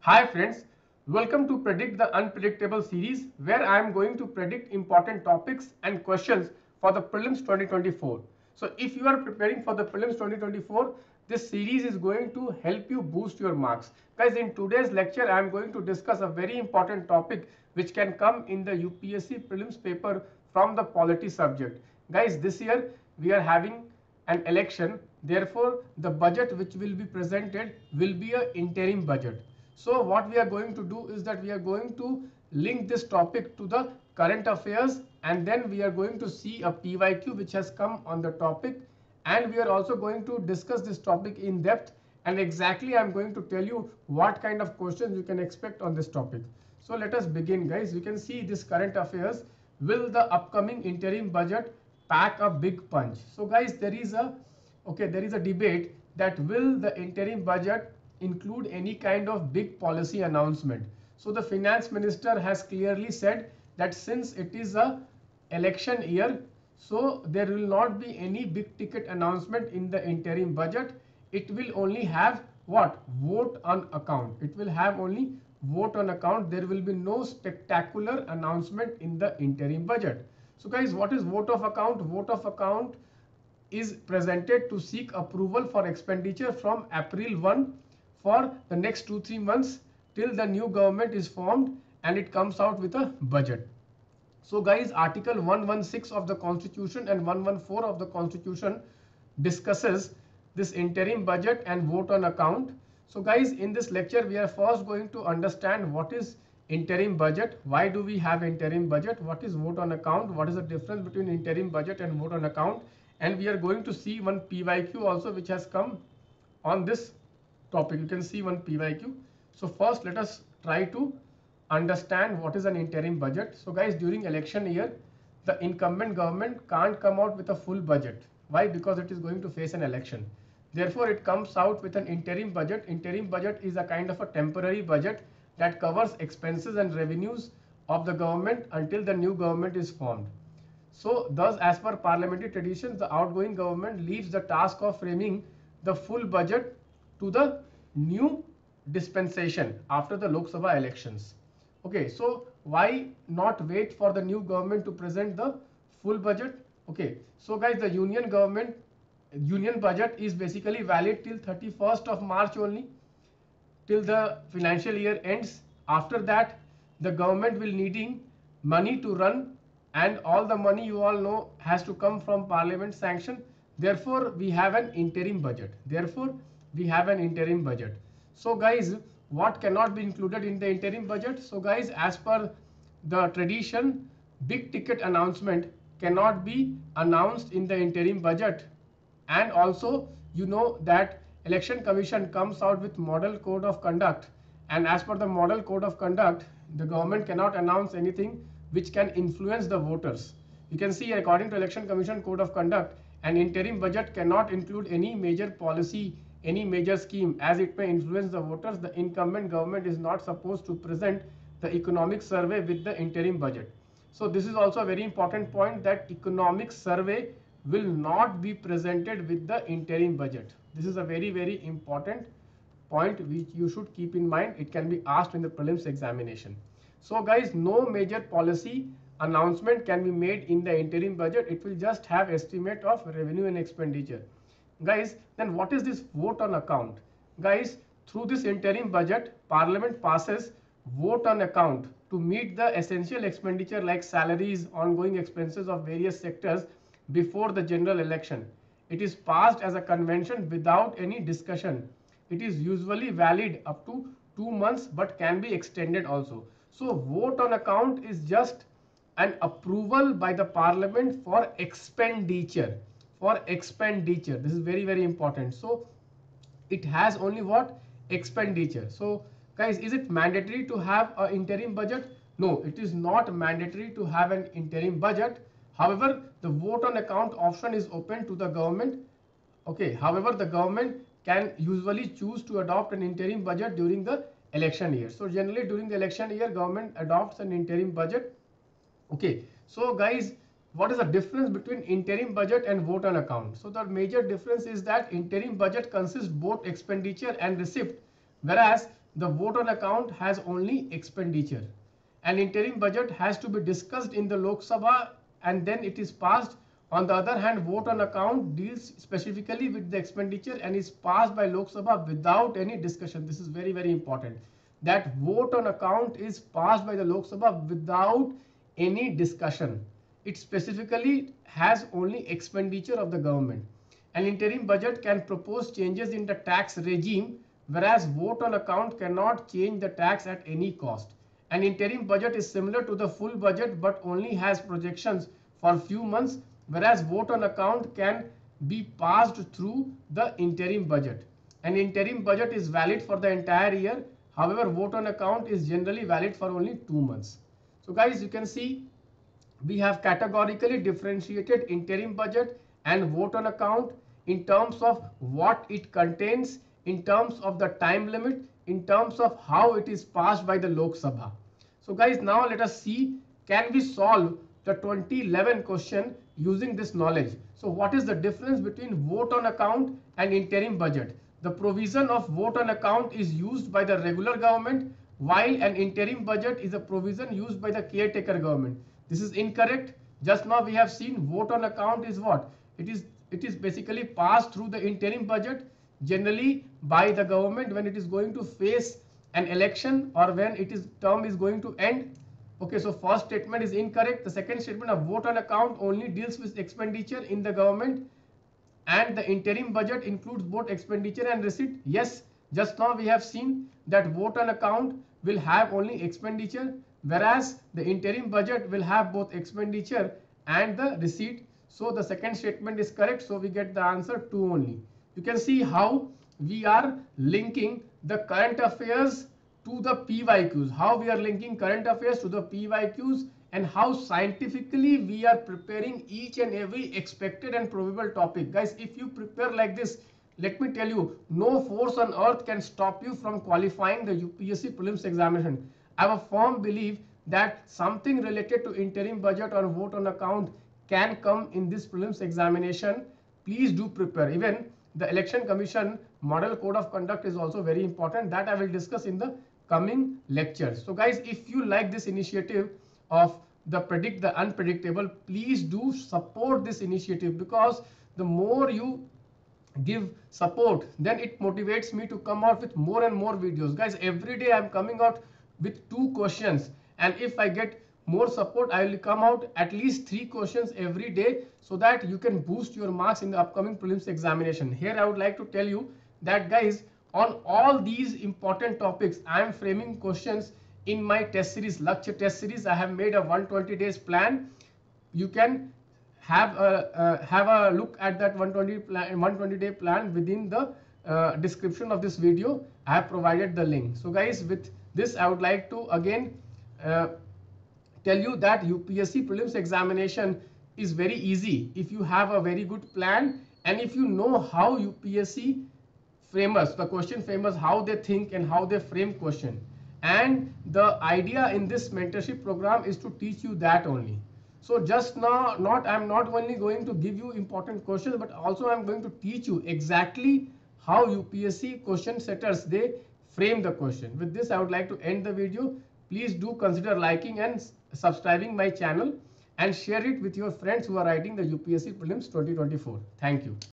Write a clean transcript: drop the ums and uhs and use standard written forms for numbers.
Hi friends, welcome to Predict the Unpredictable series where I am going to predict important topics and questions for the Prelims 2024. So if you are preparing for the Prelims 2024, this series is going to help you boost your marks. Guys, in today's lecture, I am going to discuss a very important topic which can come in the UPSC Prelims paper from the polity subject. Guys, this year we are having an election, therefore the budget which will be presented will be an interim budget. So what we are going to do is that we are going to link this topic to the current affairs, and then we are going to see a PYQ which has come on the topic, and we are also going to discuss this topic in depth, and exactly I'm going to tell you what kind of questions you can expect on this topic. So let us begin, guys. You can see this current affairs. Will the upcoming interim budget pack a big punch? So guys, there is a debate that will the interim budget include any kind of big policy announcement. So the finance minister has clearly said that since it is a election year, so there will not be any big ticket announcement in the interim budget. It will only have what? Vote on account. It will have only vote on account. There will be no spectacular announcement in the interim budget. So guys, what is vote of account? Vote of account is presented to seek approval for expenditure from April 1 for the next 2-3 months till the new government is formed and it comes out with a budget. So guys, article 116 of the constitution and 114 of the constitution discusses this interim budget and vote on account. So guys, in this lecture we are first going to understand what is interim budget, why do we have interim budget, what is vote on account, what is the difference between interim budget and vote on account, and we are going to see one PYQ also which has come on this topic. You can see one PYQ. So first let us try to understand what is an interim budget. So guys, during election year, the incumbent government can't come out with a full budget. Why? Because it is going to face an election. Therefore, it comes out with an interim budget. Interim budget is a kind of a temporary budget that covers expenses and revenues of the government until the new government is formed. So thus, as per parliamentary traditions, the outgoing government leaves the task of framing the full budget to the new dispensation after the Lok Sabha elections. Okay, so why not wait for the new government to present the full budget? Okay, so guys, the union budget is basically valid till 31st of March only, till the financial year ends. After that, the government will needing money to run, and all the money you all know has to come from parliament sanction. Therefore, we have an interim budget. So guys, what cannot be included in the interim budget? So guys, as per the tradition, big ticket announcement cannot be announced in the interim budget. And also, you know that election commission comes out with model code of conduct, and as per the model code of conduct, the government cannot announce anything which can influence the voters. You can see, according to election commission code of conduct, an interim budget cannot include any major policy, any major scheme, as it may influence the voters. The incumbent government is not supposed to present the economic survey with the interim budget. So this is also a very important point, that economic survey will not be presented with the interim budget. This is a very important point which you should keep in mind. It can be asked in the prelims examination. So guys, no major policy announcement can be made in the interim budget. It will just have estimate of revenue and expenditure. Guys, then what is this vote on account? Guys, through this interim budget, Parliament passes vote on account to meet the essential expenditure like salaries, ongoing expenses of various sectors before the general election. It is passed as a convention without any discussion. It is usually valid up to 2 months but can be extended also. So vote on account is just an approval by the parliament for expenditure. This is very important. So it has only what? Expenditure. So guys, is it mandatory to have an interim budget? No, it is not mandatory to have an interim budget. However, the vote on account option is open to the government. Okay, however, the government can usually choose to adopt an interim budget during the election year. So generally during the election year, government adopts an interim budget. Okay, so guys, what is the difference between interim budget and vote on account? So the major difference is that interim budget consists both expenditure and receipt, whereas the vote on account has only expenditure. An interim budget has to be discussed in the Lok Sabha and then it is passed. On the other hand, vote on account deals specifically with the expenditure and is passed by Lok Sabha without any discussion. This is very, very important. That vote on account is passed by the Lok Sabha without any discussion. It specifically has only expenditure of the government. An interim budget can propose changes in the tax regime, whereas vote on account cannot change the tax at any cost. An interim budget is similar to the full budget but only has projections for few months, whereas vote on account can be passed through the interim budget. An interim budget is valid for the entire year. However, vote on account is generally valid for only 2 months. So guys, you can see we have categorically differentiated interim budget and vote on account in terms of what it contains, in terms of the time limit, in terms of how it is passed by the Lok Sabha. So guys, now let us see, can we solve the 2011 question using this knowledge? So what is the difference between vote on account and interim budget? The provision of vote on account is used by the regular government, while an interim budget is a provision used by the caretaker government. This is incorrect. Just now we have seen vote on account is what? It is basically passed through the interim budget, generally by the government when it is going to face an election or when term is going to end. Okay, so first statement is incorrect. The second statement of vote on account only deals with expenditure in the government, and the interim budget includes both expenditure and receipt. Yes, just now we have seen that vote on account will have only expenditure, whereas the interim budget will have both expenditure and the receipt. So the second statement is correct. So we get the answer 2 only. You can see how we are linking the current affairs to the PYQs, how we are linking current affairs to the PYQs, and how scientifically we are preparing each and every expected and probable topic. Guys, if you prepare like this, let me tell you, no force on earth can stop you from qualifying the UPSC prelims examination. I have a firm belief that something related to interim budget or vote on account can come in this prelims examination. Please do prepare. Even the Election Commission Model Code of Conduct is also very important. That I will discuss in the coming lectures. So guys, if you like this initiative of the Predict the Unpredictable, please do support this initiative, because the more you give support, then it motivates me to come out with more and more videos. Guys, every day I'm coming out with 2 questions, and if I get more support, I will come out at least 3 questions every day, so that you can boost your marks in the upcoming prelims examination. Here I would like to tell you that guys, on all these important topics, I am framing questions in my test series, Lakshya test series. I have made a 120 days plan. You can have a look at that 120 day plan within the description of this video. I have provided the link. So guys, with this I would like to again tell you that UPSC prelims examination is very easy if you have a very good plan, and if you know how UPSC framers, the question framers, how they think and how they frame question. And the idea in this mentorship program is to teach you that only. So just now, I'm not only going to give you important questions, but also I'm going to teach you exactly how UPSC question setters, they frame the question. With this, I would like to end the video. Please do consider liking and subscribing my channel, and share it with your friends who are writing the UPSC prelims 2024. Thank you.